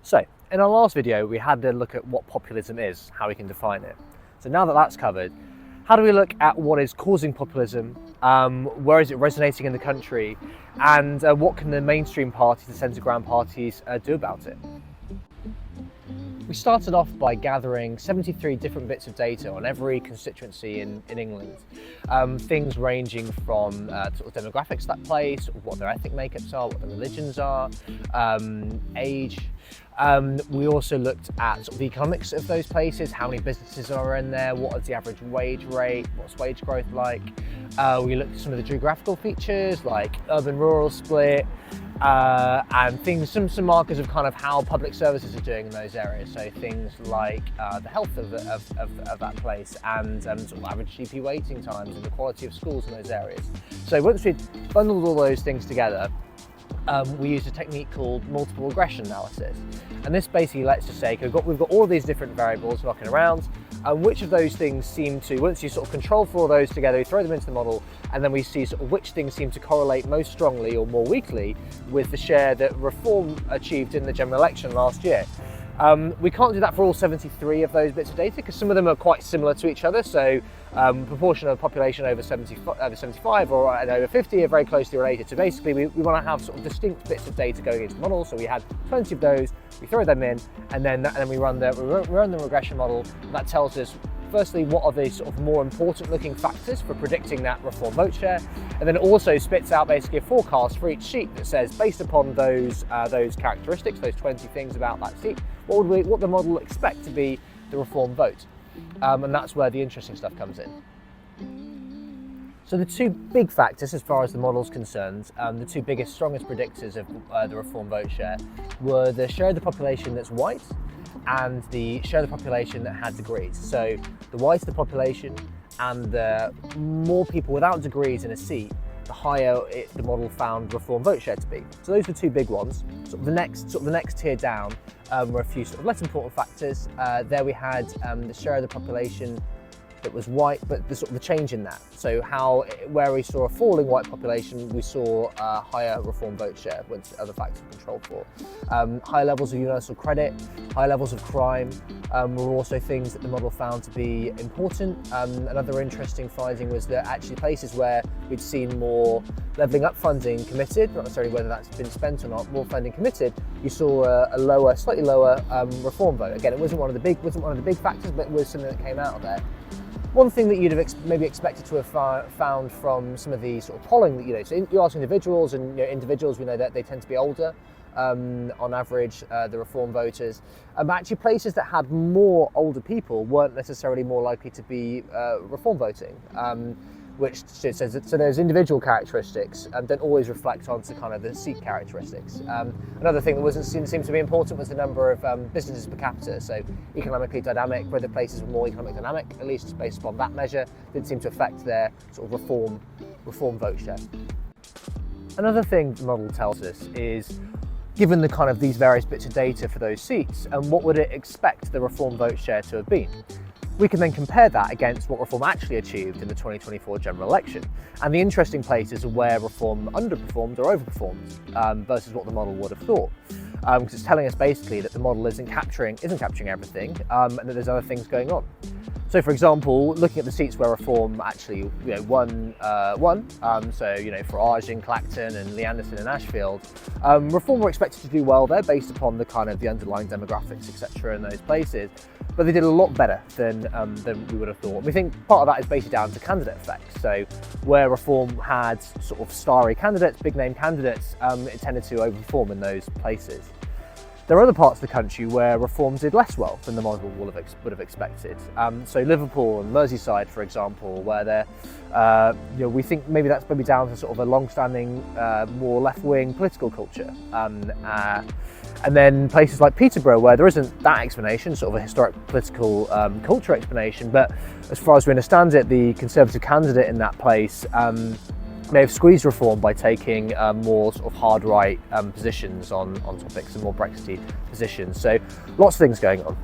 So, in our last video, we had a look at what populism is, how we can define it. So now that that's covered, how do we look at what is causing populism, where is it resonating in the country, and what can the mainstream parties, the centre ground parties, do about it? We started off by gathering 73 different bits of data on every constituency in England. Things ranging from sort of demographics of that place, what their ethnic makeups are, what their religions are, age. We also looked at sort of the economics of those places, how many businesses are in there, what is the average wage rate, what's wage growth like. We looked at some of the geographical features like urban-rural split, and things, some markers of kind of how public services are doing in those areas. So things like the health of that place and sort of average GP waiting times and the quality of schools in those areas. So once we'd bundled all those things together, we used a technique called multiple regression analysis. And this basically lets us say, we've got all of these different variables knocking around, and which of those things seem to, once you sort of control for all those together, you throw them into the model, and then we see sort of which things seem to correlate most strongly or more weakly with the share that Reform achieved in the general election last year. We can't do that for all 73 of those bits of data because some of them are quite similar to each other. So proportion of population over 75 or over 50 are very closely related. So basically we want to have sort of distinct bits of data going into the model. So we had 20 of those, we throw them in, and then we run the regression model. And that tells us firstly, what are the sort of more important looking factors for predicting that Reform vote share? And then it also spits out basically a forecast for each seat that says, based upon those characteristics, those 20 things about that seat, what the model expect to be the Reform vote? And that's where the interesting stuff comes in. So the two big factors, as far as the model's concerned, the two biggest, strongest predictors of the Reform vote share were the share of the population that's white and the share of the population that had degrees. So the whiter the population and the more people without degrees in a seat, the higher the model found Reform vote share to be. So those were two big ones. The next tier down were a few sort of less important factors. There we had the share of the population that was white, but the change in that. So where we saw a falling white population, we saw a higher Reform vote share once the other factors were controlled for. High levels of universal credit, high levels of crime were also things that the model found to be important. Another interesting finding was that actually places where we'd seen more levelling up funding committed, not necessarily whether that's been spent or not, more funding committed, you saw a slightly lower Reform vote. Again, it wasn't one of the big factors, but it was something that came out of there. One thing that you'd have maybe expected to have found from some of the sort of polling that, so you ask individuals, and individuals, we know that they tend to be older on average, the Reform voters. Actually, places that had more older people weren't necessarily more likely to be Reform voting. Which says that, so those individual characteristics don't always reflect onto kind of the seat characteristics. Another thing that seemed to be important was the number of businesses per capita. So economically dynamic, whether places were more economically dynamic, at least based upon that measure, didn't seem to affect their sort of reform vote share. Another thing the model tells us is, given the kind of these various bits of data for those seats, and what would it expect the Reform vote share to have been? We can then compare that against what Reform actually achieved in the 2024 general election. And the interesting places are where Reform underperformed or overperformed versus what the model would have thought. Because it's telling us basically that the model isn't capturing everything, and that there's other things going on. So, for example, looking at the seats where Reform actually won, so for Arge in Clacton and Lee Anderson in Ashfield, Reform were expected to do well there based upon the kind of the underlying demographics, etc. in those places, but they did a lot better than we would have thought. We think part of that is basically down to candidate effects. So where Reform had sort of starry candidates, big name candidates, it tended to overperform in those places. There are other parts of the country where Reform did less well than the model would have expected. So Liverpool and Merseyside, for example, where we think maybe that's down to sort of a long-standing, more left-wing political culture. And then places like Peterborough, where there isn't that explanation, sort of a historic political culture explanation, but as far as we understand it, the Conservative candidate in that place may have squeezed Reform by taking more sort of hard right positions on topics and more Brexity positions. So lots of things going on.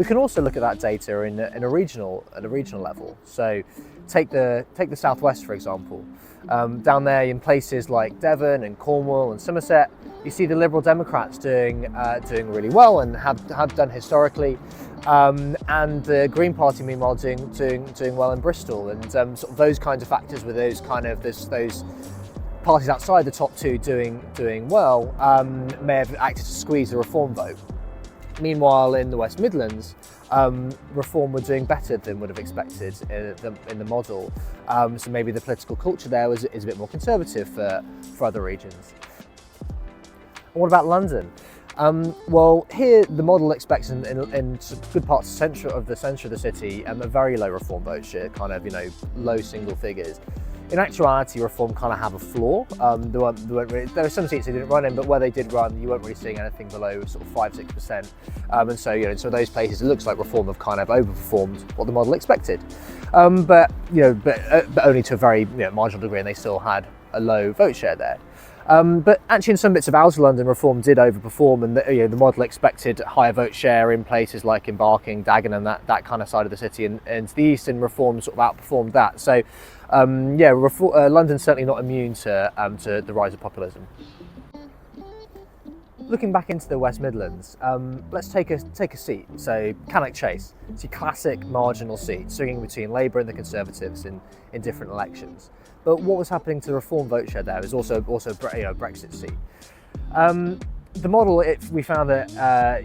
We can also look at that data at a regional level. So take the southwest, for example. Down there in places like Devon and Cornwall and Somerset, you see the Liberal Democrats doing really well and have done historically, and the Green Party meanwhile doing well in Bristol, and sort of those kinds of factors with those parties outside the top two doing well may have acted to squeeze the Reform vote. Meanwhile, in the West Midlands, Reform were doing better than would have expected in the model. So maybe the political culture there is a bit more conservative for other regions. And what about London? Well, here the model expects in good parts of the centre of the city a very low Reform vote share, kind of low single figures. In actuality, Reform kind of have a floor. There were some seats they didn't run in, but where they did run, you weren't really seeing anything below sort of 5-6%. And so, in some of those places, it looks like Reform have kind of overperformed what the model expected. But only to a very marginal degree, and they still had a low vote share there. But actually, in some bits of outer London, Reform did overperform, and the model expected higher vote share in places like in Barking, Dagenham, that kind of side of the city, and the East and Reform sort of outperformed that. So, London's certainly not immune to the rise of populism. Looking back into the West Midlands, let's take a seat. So Cannock Chase, it's your classic marginal seat, swinging between Labour and the Conservatives in different elections. But what was happening to the Reform vote share there was also a Brexit seat. The model, we found that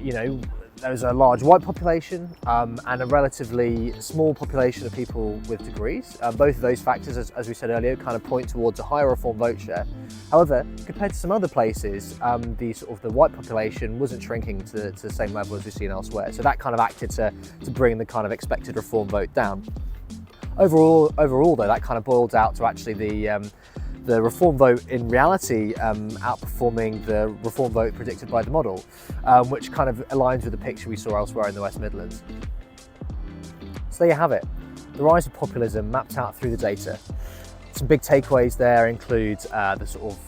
there was a large white population and a relatively small population of people with degrees. Both of those factors, as we said earlier, kind of point towards a higher Reform vote share. However, compared to some other places, the white population wasn't shrinking to the same level as we've seen elsewhere. So that kind of acted to bring the kind of expected Reform vote down. Overall, though, that kind of boiled out to actually the Reform vote in reality outperforming the Reform vote predicted by the model, which kind of aligns with the picture we saw elsewhere in the West Midlands. So there you have it, the rise of populism mapped out through the data. Some big takeaways there include the sort of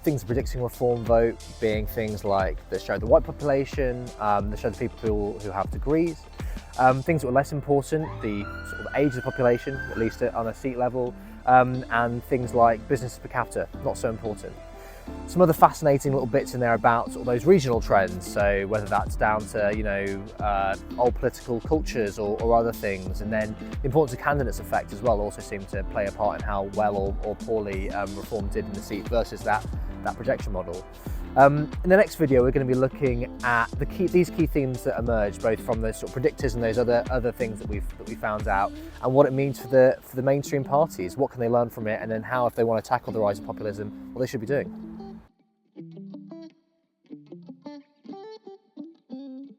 things predicting Reform vote being things like that show the white population, that show the people who have degrees. Things that were less important, the sort of age of the population, at least on a seat level, and things like business per capita, not so important. Some other fascinating little bits in there about sort of those regional trends, so whether that's down to old political cultures or other things, and then the importance of candidates effect as well also seemed to play a part in how well or poorly Reform did in the seat versus that projection model. In the next video, we're going to be looking at these key themes that emerge, both from those sort of predictors and those other things that we found out, and what it means for the mainstream parties. What can they learn from it, and then how, if they want to tackle the rise of populism, what they should be doing.